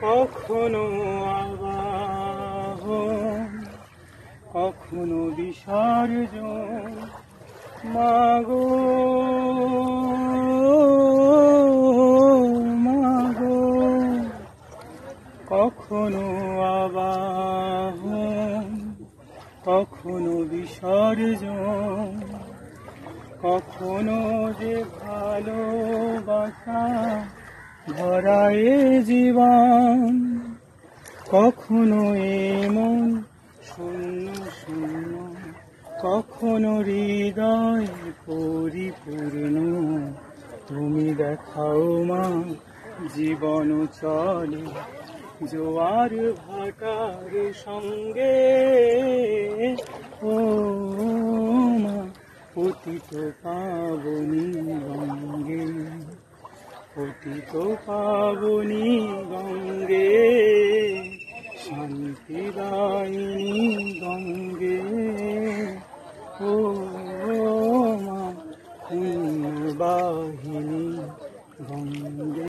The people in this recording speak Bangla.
কখনো আবাহন, কখনো বিসর্জন, মাগো মাগো। কখনো আবাহন, কখনো বিসর্জন, কখনো যে ভালোবাসা ভরায় জীবন, কখনো এমন শূন্য শূন্য, কখনো হৃদয় পরিপূর্ণ। তুমি দেখাও মা জীবন চলে জোয়ার ভাটার সঙ্গে, ও মা পতিত পাবনী গঙ্গে, পতিত পাবনী গঙ্গে, শান্তিদায়িনী গঙ্গে, ও মা পুণ্যবাহিনী গঙ্গে।